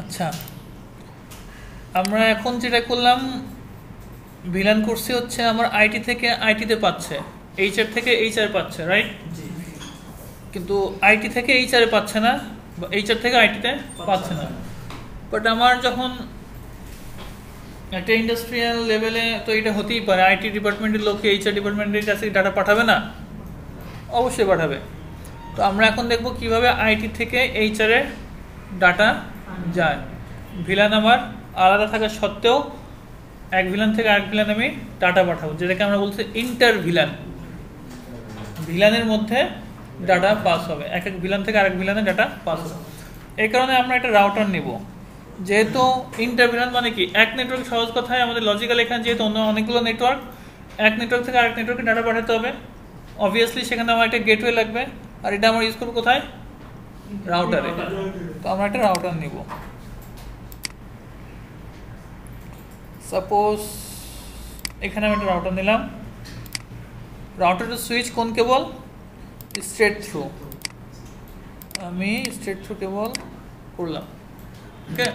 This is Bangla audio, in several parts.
আচ্ছা, আমরা এখন যেটা করলাম ভিলান করছি হচ্ছে আমার আইটি থেকে আইটিতে পাচ্ছে, এইচআর থেকে এইচআর পাচ্ছে, রাইট? কিন্তু আইটি থেকে এইচআরে পাচ্ছে না, বা এইচআর থেকে আইটিতে পাচ্ছে না। বাট আমার যখন একটা ইন্ডাস্ট্রিয়াল লেভেলে, তো এটা হতেই পারে আইটি ডিপার্টমেন্টের লোককে এইচআর ডিপার্টমেন্টের কাছে ডাটা পাঠাবে না? অবশ্যই পাঠাবে। তো আমরা এখন দেখব কিভাবে আইটি থেকে এইচআরে ডাটা যায়। ভিলান আমার আলাদা থাকা সত্ত্বেও এক ভিলান থেকে আরেক ভিলান আমি ডাটা পাঠাবো, যেটাকে আমরা বলছি ইন্টার ভিলান। ভিলানের মধ্যে ডাটা পাস হবে, এক এক ভিলান থেকে আরেক ভিলানে ডাটা পাস হবে। এই কারণে আমরা একটা রাউটার নিব, যেহেতু ইন্টার ভিলান মানে কি এক নেটওয়ার্ক। সহজ কথায় আমাদের লজিক্যাল এখানে যেহেতু অন্য অনেকগুলো নেটওয়ার্ক, এক নেটওয়ার্ক থেকে আরেক নেটওয়ার্কে ডাটা পাঠাতে হবে, অবভিয়াসলি সেখানে আমার একটা গেটওয়ে লাগবে, আর এটা আমরা ইউজ করবো কোথায়? রাউটারে। তো আমরা একটা রাউটার নিব। সাপোজ এখানে আমি একটা রাউটার নিলাম। রাউটারের সুইচ কোন কেবল? Straight through. আমি স্ট্রেট থ্রু কেবল করলাম। ওকে,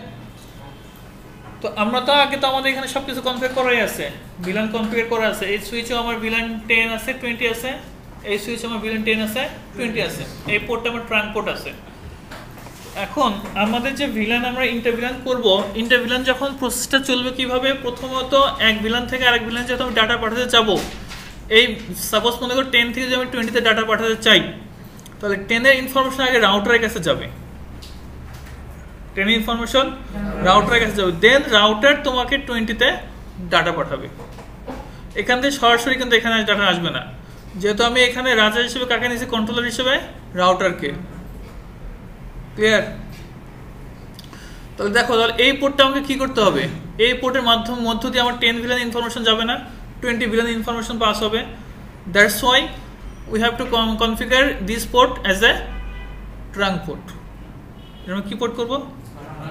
তো আমরা তো আগে তো আমাদের এখানে সব কিছু কনফিগার করাই আছে, ভিলান কনফিগার করা আছে। এই সুইচেও আমার ভিলান 10 আছে, 20 আছে। এই সুইচে আমার ভিলান 10 আছে, 20 আছে। এই পোর্টটা আমার ট্রাঙ্ক পোর্ট আছে। এখন আমাদের যে ভিলান আমরা ইন্টারভিলান করব, ইন্টারভিলান যখন প্রসেসটা চলবে কিভাবে? প্রথমত এক ভিলান থেকে আরেক ভিলান যখন আমি ডাটা পাঠাতে যাব, এই সাপোজ মনে করো 10 থেকে যদি আমি 20-তে ডাটা পাঠাতে চাই, তাহলে 10-এর ইনফরমেশন আগে রাউটারের কাছে যাবে। 10-এর ইনফরমেশন রাউটারের কাছে যাবে, দেন রাউটার তোমাকে 20-তে ডাটা পাঠাবে। এখান থেকে সরাসরি কিন্তু এখানে ডাটা আসবে না, যেহেতু আমি এখানে রাজা হিসেবে কাকে নিয়েছি? কন্ট্রোলার হিসেবে রাউটারকে। ক্লিয়ার? তাহলে দেখো, তাহলে এই পোর্টটা আমাকে কি করতে হবে? এই পোর্টের মধ্য দিয়ে আমার 10 ভিলান ইনফরমেশন যাবে না, 20 ভিলান ইনফরমেশন পাস হবে। That's why we have to configure this port as a trunk port. আমরা কি পোর্ট করবো?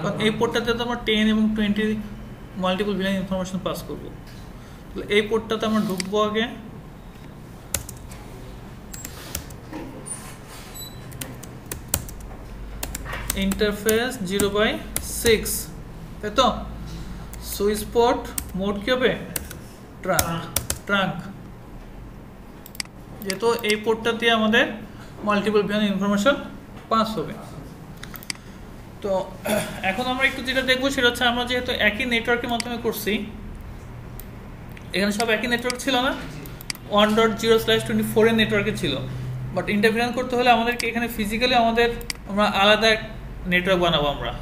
কারণ এই পোর্টটাতে তো আমরা 10 এবং 20 মাল্টিপল ভিলান ইনফরমেশন পাস করবো। তাহলে এই পোর্টটাতে আমরা ঢুকবো আগে। ইন্টারফেস 0/6, তাই তো? সুইচ পোর্ট মোড কি হবে? ট্রাঙ্ক। যেহেতু এই পোর্টটা দিয়ে আমাদের মাল্টিপল ভিলান ইনফরমেশন পাস হবে। তো এখন আমরা একটু যেটা দেখবো সেটা হচ্ছে, আমরা যেহেতু একই নেটওয়ার্কের মাধ্যমে করছি, এখানে সব একই নেটওয়ার্ক ছিল না, 1.0/24 এর নেটওয়ার্কে ছিল। বাট ইন্টারভিলান করতে হলে আমাদেরকে এখানে ফিজিক্যালি আমরা আলাদা নেটওয়ার্ক বানাবো। আমরা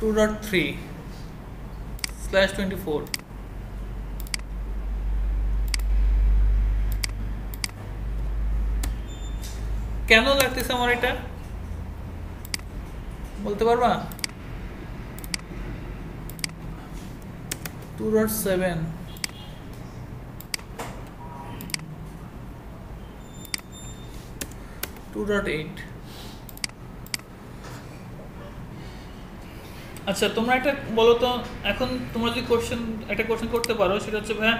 2.3/24। কেন লাগতেছে আমার এটা বলতে পারবা? 2.7 2.8। আচ্ছা, তোমরা একটা বলো তো, এখন তোমরা যদি একটা কোশ্চেন করতে পারো, সেটা হচ্ছে ভাইয়া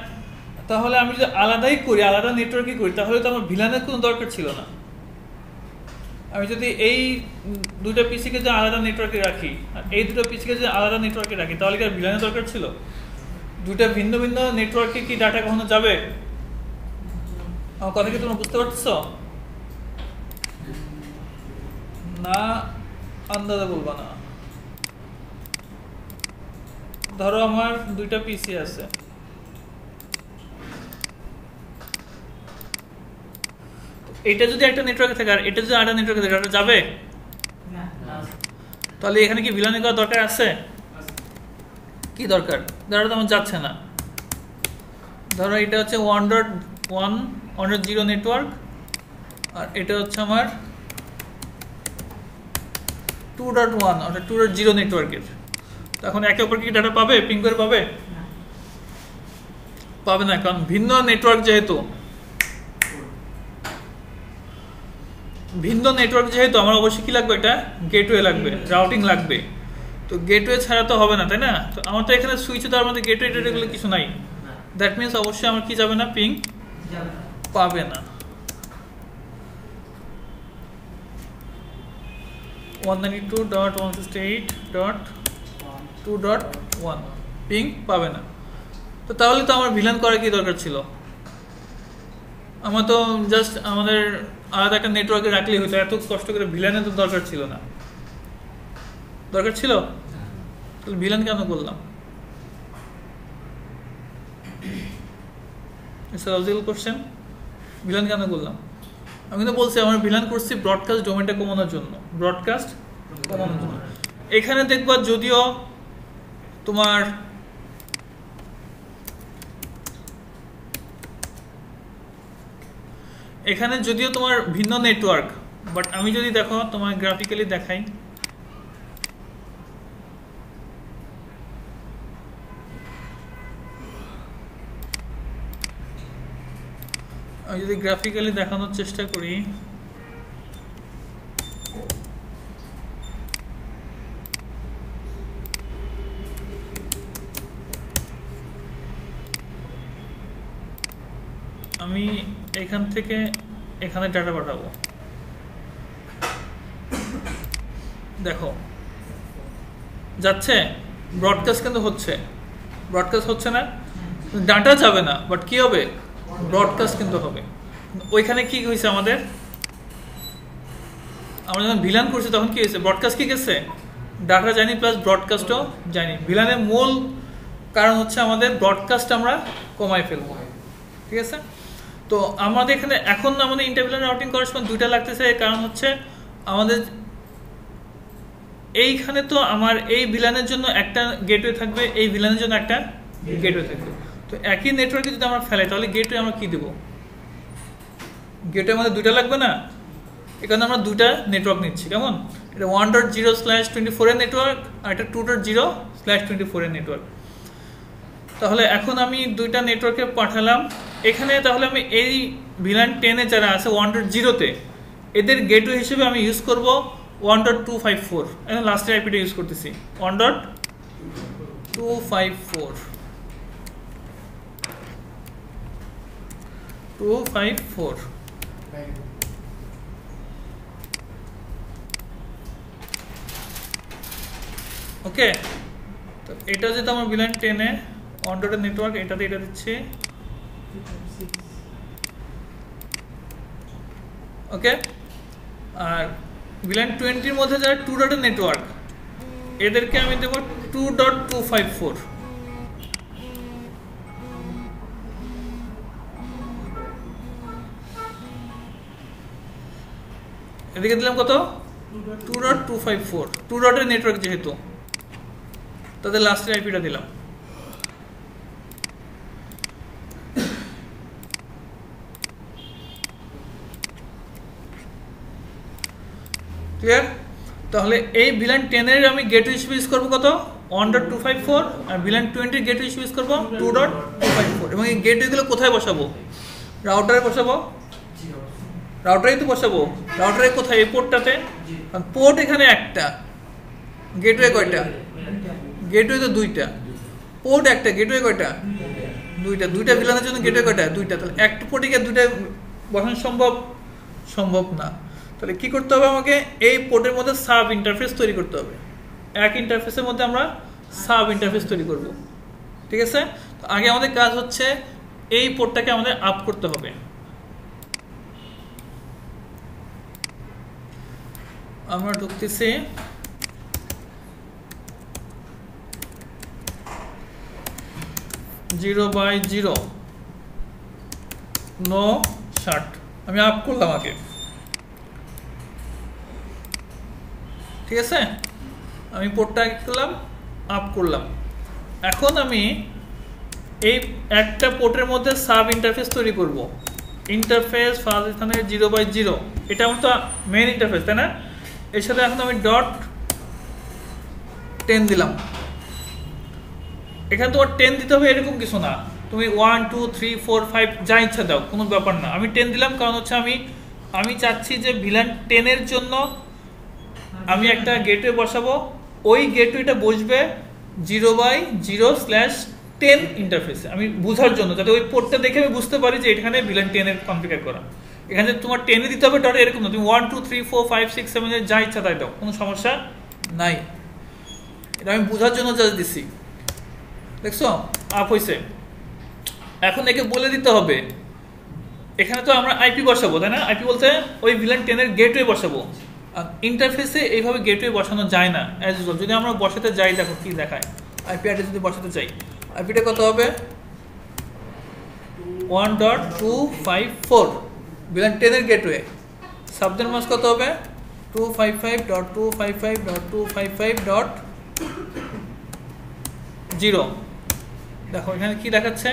তাহলে আমি যদি আলাদাই করি, আলাদা নেটওয়ার্কই করি, তাহলে তো আমার ভিলানের কোনো দরকার ছিল না। আমি যদি এই দুটো পিসিকে যদি আলাদা নেটওয়ার্কে রাখি, আর এই দুটো পিসিকে যদি আলাদা নেটওয়ার্কে রাখি, তাহলে কি আর ভিলানের দরকার ছিল? দুটা ভিন্ন ভিন্ন নেটওয়ার্কে কি ডাটা কখনো যাবে? আমার কথা কি তোমরা বুঝতে পারতেছ না? আন্দাজে বলবা না। ধরো আমার দুইটা পিসি আছে, এটা যদি একটা নেটওয়ার্কে থাকে আর এটা যদি আরেকটা নেটওয়ার্কে থাকে, ডাটা যাবে? তাহলে এখানে কি ভিলানে করার দরকার আছে? কি দরকার? ডাটা তো আমার যাচ্ছে না। ধরো এটা হচ্ছে 1.0 নেটওয়ার্ক, আর এটা হচ্ছে আমার 2.1 অর্থাৎ 2.0 নেটওয়ার্কের। এখন একে অপরকে কি ডাটা পাবে? পিং করে পাবে? পাবে না, কারণ ভিন্ন নেটওয়ার্ক যেহেতু আমার অবশ্যই কি লাগবে? এটা গেটওয়ে লাগবে, রাউটিং লাগবে। তো গেটওয়ে ছাড়া তো হবে না, তাই না? তো আমার তো এখানে সুইচে তো আমাদের গেটওয়ে টেটওয়ে কিছু নাই। দ্যাট মিনস অবশ্যই আমার কি যাবে না? পিং পাবে না। 192.168.2.1 পিং পাবে না। তো তাহলে তো আমার ভিলান করার কি দরকার ছিল? আমার তো জাস্ট আমাদের আলাদা একটা নেটওয়ার্কে রাখলেই হতো, এত কষ্ট করে ভিলানের তো দরকার ছিল না। দরকার ছিল? তাহলে ভিলান কেন করলাম? কোশ্চেন, ভিলান কেন করলাম? আমি তো বলছি আমার ভিলান করছি ব্রডকাস্ট ডোমেনটা কমানোর জন্য, ব্রডকাস্ট কমানোর জন্য। এখানে দেখবা যদিও তোমার এখানে যদিও তোমার ভিন্ন নেটওয়ার্ক, বাট আমি যদি দেখো তোমার গ্রাফিক্যালি দেখাই, আমি যদি গ্রাফিক্যালি দেখানোর চেষ্টা করি, আমি এখান থেকে এখানে ডাটা পাঠাবো, দেখো যাচ্ছে, ব্রডকাস্ট কিন্তু হচ্ছে, ব্রডকাস্ট হচ্ছে না, ডাটা যাবে না, বাট কি হবে? ব্রডকাস্ট কিন্তু হবে। ওইখানে কি হয়েছে আমাদের, আমরা যখন ভিলান করছি তখন কি হয়েছে? ব্রডকাস্ট কি গেছে, ডাটা যায়নি প্লাস ব্রডকাস্টও যায়নি। ভিলানের মূল কারণ হচ্ছে আমাদের ব্রডকাস্ট আমরা কমাই ফেলবো, ঠিক আছে? তো আমাদের এখানে এখন আমাদের ইন্টারভিলান রাউটিং করার সময় দুইটা লাগতেছে, কারণ হচ্ছে আমাদের এইখানে তো আমার এই ভিলানের জন্য একটা গেটওয়ে থাকবে, এই ভিলানের জন্য একটা গেটওয়ে থাকবে। তো একই নেটওয়ার্কে যদি আমরা ফেলাই তাহলে গেটওয়ে আমরা কি দেবো? গেটওয়ে আমাদের দুইটা লাগবে না? এখানে আমরা দুইটা নেটওয়ার্ক নিচ্ছি, কেমন? এটা 1.0/24 এর নেটওয়ার্ক আর এটা 2.0/24 এর নেটওয়ার্ক। তাহলে এখন আমি দুইটা নেটওয়ার্কে পাঠালাম এখানে, তাহলে আমি এই ভিলান 10-এ যারা আছে 1.0-তে এদের গেটওয়ে হিসেবে আমি ইউজ করব 1.254, এখন লাস্টের আইপিটা ইউজ করতেছি 1.254 ওকে। তো এটা যেটা আমার ভিলান 10-এ 1.0 নেটওয়ার্ক, এটাতে এটা দিচ্ছি, ওকে। আর ভিলান 20-র মধ্যে যারা 2.0 নেটওয়ার্ক এদেরকে আমি দেবো 2.254, এদিকে দিলাম কত? 2.254, 2.0 নেটওয়ার্ক যেহেতু তাদের লাস্টের আইপিটা দিলাম। ক্লিয়ার? তাহলে এই ভিলান 10-এর আমি গেটওয়ে হিসেবে ইউজ করবো কত? 1.254, আর ভিলান 20-এর গেটওয়ে হিসেবে ইউজ করবো 2.254। এবং এই গেটওয়েগুলো কোথায় বসাবো? রাউটারে বসাবো, রাউটারেই তো বসাবো। রাউটারে কোথায়? এই পোর্টটাতে। পোর্ট এখানে একটা, গেটওয়ে কয়টা? গেটওয়ে তো দুইটা, পোর্ট একটা, গেটওয়ে কয়টা? দুইটা। দুইটা ভিলানের জন্য গেটওয়ে কয়টা? দুইটা। তাহলে একটা পোর্টে গিয়ে দুইটা বসানো সম্ভব? সম্ভব না। তাহলে কি করতে হবে আমাকে? এই পোর্টের মধ্যে সাব ইন্টারফেস তৈরি করতে হবে। এক ইন্টারফেসের মধ্যে আমরা সাব ইন্টারফেস তৈরি করব, ঠিক আছে? তো আগে আমাদের কাজ হচ্ছে এই পোর্টটাকে আমাদের আপ করতে হবে। আমরা ঢুকতেছি, zero by zero, no shut আমি আপ করলাম আগে, ঠিক আছে? আমি পোর্টটা করলাম, আপ করলাম। এখন আমি এই একটা পোর্টের মধ্যে সাব ইন্টারফেস তৈরি করব। ইন্টারফেস ফার্স্ট এখানে 0/0, এটা আমার তো মেইন ইন্টারফেস, তাই না? এর সাথে এখন আমি .10 দিলাম। এখানে তোমার 10 দিতে হবে এরকম কিছু না, তুমি 1 2 3 4 5 যা ইচ্ছা দাও, কোনো ব্যাপার না। আমি 10 দিলাম কারণ হচ্ছে আমি চাচ্ছি যে ভিলান 10-এর জন্য আমি একটা গেটওয়ে বসাবো, ওই গেটওয়েটা বসবে 0/0/10 ইন্টারফেসে, আমি বোঝার জন্য, যাতে ওই পোর্টটা দেখে আমি বুঝতে পারি যে এখানে ভিলান 10-এর কনফিগার করা। এখানে তোমার 10 দিতে হবে ডট এরকম না, তুমি 1 2 3 4 5 6 7 যা ইচ্ছা তাই দাও, কোনো সমস্যা নাই। এটা আমি বোঝার জন্য জাস্ট দিছি, দেখছো আপ হয়েছে। এখন একে বলে দিতে হবে, এখানে তো আমরা আইপি বসাবো তাই না, আইপি বলতে ওই ভিলান 10 এর গেটওয়ে বসাবো। আর ইন্টারফেসে এইভাবে গেটওয়ে বসানো যায় না অ্যাজ ইউজুয়াল। যদি আমরা বসাতে যাই, দেখো কি দেখায়, আইপি অ্যাড্রেস যদি বসাতে চাই, আইপিটা কত হবে 1.254 ভিলান 10 এর গেটওয়ে। সাবজেক্ট মাস কত হবে 255.255.255.0। দেখো এখানে কি দেখাচ্ছে,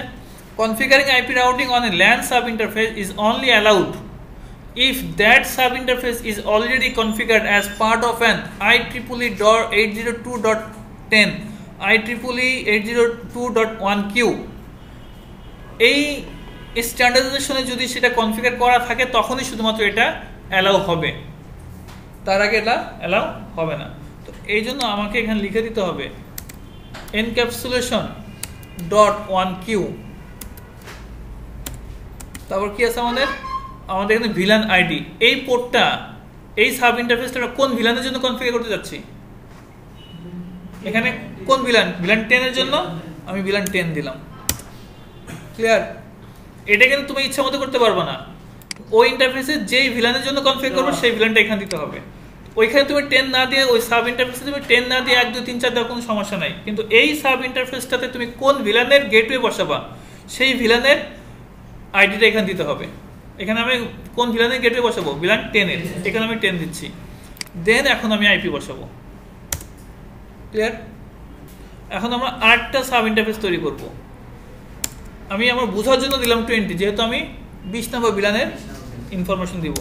configuring IP routing on a LAN sub interface is only allowed if that sub interface is already configured as part of an IEEE.802.10 IEEE 802.1q। এই স্ট্যান্ডার্ডাইজেশনে যদি সেটা কনফিগার করা থাকে তখনই শুধুমাত্র এটা অ্যালাউ হবে, তার আগে এটা অ্যালাউ হবে না। তো এই জন্য আমাকে এখানে লিখে দিতে হবে encapsulation.1q। তারপর কি আছে আমাদের এখানে ভিলান আইডি। এই পোর্টটা, এই সাব ইন্টারফেসটা কোন ভিলানের জন্য কনফিগার করতে যাচ্ছি, এখানে কোন ভিলান 10 এর জন্য আমি ভিলান 10 দিলাম। ক্লিয়ার? এটা কিন্তু তুমি ইচ্ছা মতো করতে পারবে না, ওই ইন্টারফেসে যেই ভিলানের জন্য কনফিগার করবে সেই ভিলানটা এখানে দিতে হবে। ওইখানে তুমি 10 না দিয়ে, ওই সাব ইন্টারফেসে তুমি 10 না দিয়ে 1 2 3 4 দেওয়ার কোনো সমস্যা নাই, কিন্তু এই সাব ইন্টারফেসটাতে তুমি কোন ভিলানের গেটওয়ে বসাবা সেই ভিলানের আইডিটা এখানে দিতে হবে। এখানে আমি কোন ভিলানের গেটওয়ে বসাবো, ভিলান 10 এর, এখানে আমি 10 দিচ্ছি। দেন এখন আমি আইপি বসাবো। ক্লিয়ার? এখন আমরা আরেকটা সাব ইন্টারফেস তৈরি করব। আমি আমার বোঝার জন্য দিলাম 20, যেহেতু আমি 20 নম্বর ভিলানের ইনফরমেশন দিব।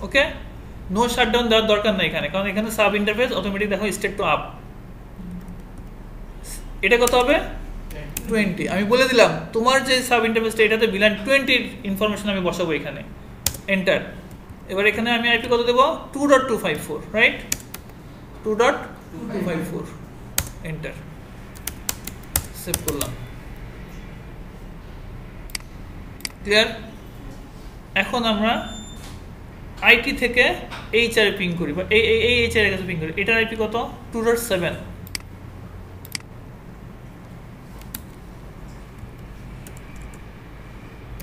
ওকে, নো শাটডাউন দেওয়ার দরকার নাই এখানে, কারণ এখানে সাব ইন্টারফেস অটোমেটিক দেখো স্টেট টু আপ। এটা কত হবে 20। আমি বলে দিলাম তোমার যে সাব ইন্টারফেসটা এটাতে ভিলান 20 এর ইনফরমেশন আমি বসাবো এখানে, এন্টার। এবার এখানে আমি আইপি কত দেব 2.254, রাইট, 2.254, এন্টার, সেভ করলাম। ক্লিয়ার? এখন আমরা আইটি থেকে এইচআর পিং করি, বা এই এইচআর এর কাছে পিং করি। এটার আইপি কত 2.7।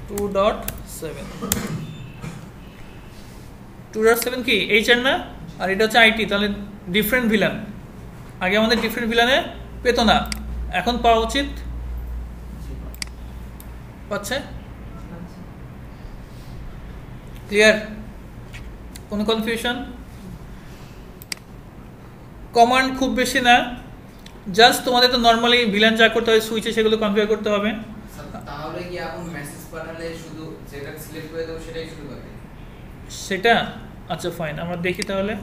2.7 কি এইচআর না, আর এটা হচ্ছে আইটি, তাহলে ডিফারেন্ট ভিলান। আগে আমাদের ডিফারেন্ট ভিলানে পেত না, এখন পাওয়া উচিত, পাচ্ছে। ক্লিয়ার? কোনো কনফিউশন? কমান্ড খুব বেশি না, জাস্ট তোমাদের তো নরমালি ভিলান যা করতে হয় সুইচে সেগুলো কনফিগার করতে হবে। তাহলে কি এখন মেসেজ পাঠালে শুধু যেটা সিলেক্ট করে দেব সেটাই শুরু করবে সেটা? আচ্ছা ফাইন, আমরা দেখি তাহলে।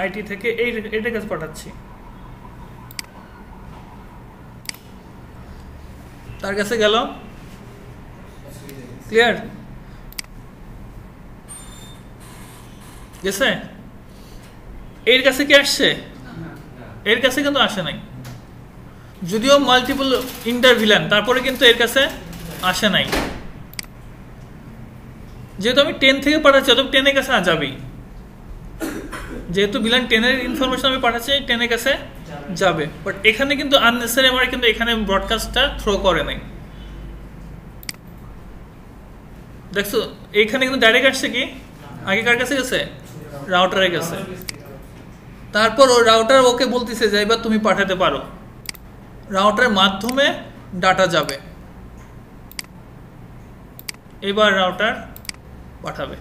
আইটি থেকে এটার কাছে পাঠাচ্ছি, তার কাছে গেল। ক্লিয়ার? গেছে? এর কাছে কি আসছে? এর কাছে কিন্তু আসে নাই, যদিও মাল্টিপল ইন্টারভিলান, তারপরে কিন্তু এর কাছে আসে নাই। যেহেতু আমি 10 থেকে পাঠাচ্ছি, অত 10 এর কাছে যাবেই। যেহেতু ভিলান 10 এর ইনফরমেশন আমি পাঠাচ্ছি, 10 এর কাছে যাবে। বাট এখানে কিন্তু আননেসেসারি আমার কিন্তু এখানে ব্রডকাস্টটা থ্রো করে নাই। দেখছো এখানে কিন্তু ডাইরেক্ট আসছে কি, আগে কার কাছে গেছে, রাউটারের কাছে। তারপর ও রাউটার ওকে বলতেছে যে এবার তুমি পাঠাতে পারো, রাউটারের মাধ্যমে ডাটা যাবে, এবার রাউটার পাঠাবে।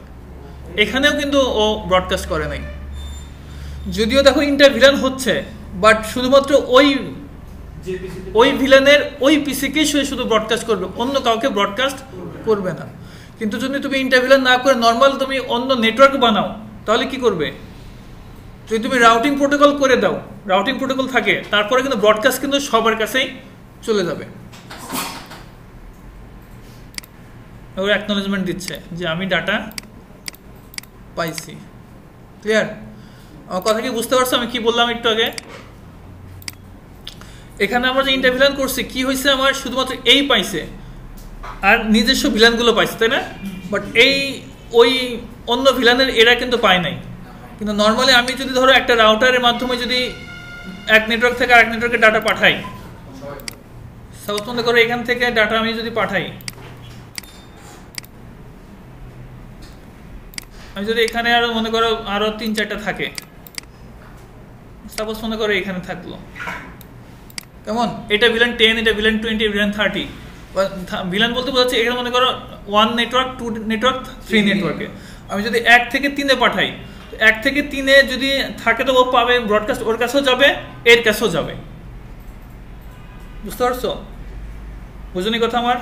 এখানেও কিন্তু ও ব্রডকাস্ট করে নাই, যদিও দেখো ইন্টারভিলান হচ্ছে, বাট শুধুমাত্র ওই ভিলানের ওই পিসিকেই শুধু ব্রডকাস্ট করবে, অন্য কাউকে ব্রডকাস্ট করবে না। কিন্তু যদি তুমি ইন্টারভিলান না করে নর্মাল তুমি অন্য নেটওয়ার্ক বানাও, তাহলে কি করবে, যদি তুমি রাউটিং প্রোটোকল করে দাও, রাউটিং প্রোটোকল থাকে, তারপরে কিন্তু ব্রডকাস্ট কিন্তু সবার কাছেই চলে যাবে। ওর অ্যাকনোলেজমেন্ট দিচ্ছে যে আমি ডাটা পাইছি। ক্লিয়ার? আমার কথা কি বুঝতে পারছো আমি কি বললাম একটু আগে? এখানে আমরা যে ইন্টারভিলান করছি কি হয়েছে, আমার শুধুমাত্র এই পাইছে আর নিজস্ব ভিলানগুলো পাইছে, তাই না? বাট ওই অন্য ভিলানের এরা কিন্তু পায় নাই। কিন্তু নর্মালি আমি যদি ধরো একটা রাউটারের মাধ্যমে যদি এক নেটওয়ার্ক থেকে আরেক নেটওয়ার্কে ডাটা পাঠাই, সাপোজ মনে করো এখান থেকে ডাটা আমি যদি পাঠাই, আমি যদি এখানে আরো মনে করো আরো 3-4টা থাকে, সাপোজ মনে করো এখানে থাকলো, কেমন? এটা ভিলান 10, এটা ভিলান 20, ভিলান 30। ভিলান বলতে বোঝাচ্ছে এখানে মনে করো 1 নেটওয়ার্ক, 2 নেটওয়ার্ক, 3 নেটওয়ার্কে আমি যদি 1 থেকে 3-এ পাঠাই, 1 থেকে 3-এ যদি থাকে তো ও পাবে ব্রডকাস্ট, ওর কাছেও যাবে, এর কাছেও যাবে। বুঝতে পারছো? বুঝুনি কথা আমার?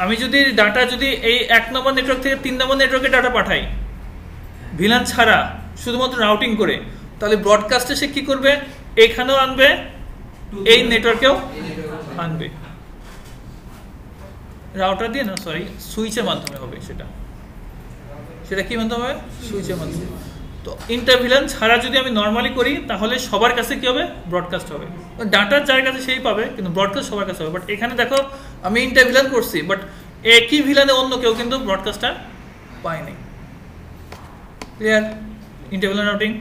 আমি যদি ডাটা যদি এই 1 নম্বর নেটওয়ার্ক থেকে 3 নম্বর নেটওয়ার্কে ডাটা পাঠাই ভিলান ছাড়া, শুধুমাত্র রাউটিং করে, তাহলে ব্রডকাস্টে সে কি করবে? এখানেও আনবে, এই নেটওয়ার্কেও আনবে। রাউটার দিয়ে না, সরি, সুইচের মাধ্যমে হবে সেটা কি মাধ্যমে হবে? সুইচের মাধ্যমে। তো ইন্টারভিলান ছাড়া যদি আমি নর্মালি করি তাহলে সবার কাছে কি হবে? ব্রডকাস্ট হবে। ডাটার যার কাছে সেই পাবে, কিন্তু ব্রডকাস্ট সবার কাছে হবে। বাট এখানে দেখো আমি ইন্টারভিলান করছি, বাট একই ভিলানে অন্য কেউ কিন্তু ব্রডকাস্টটা পায়নি। ক্লিয়ার? ইন্টারভিলান রাউটিং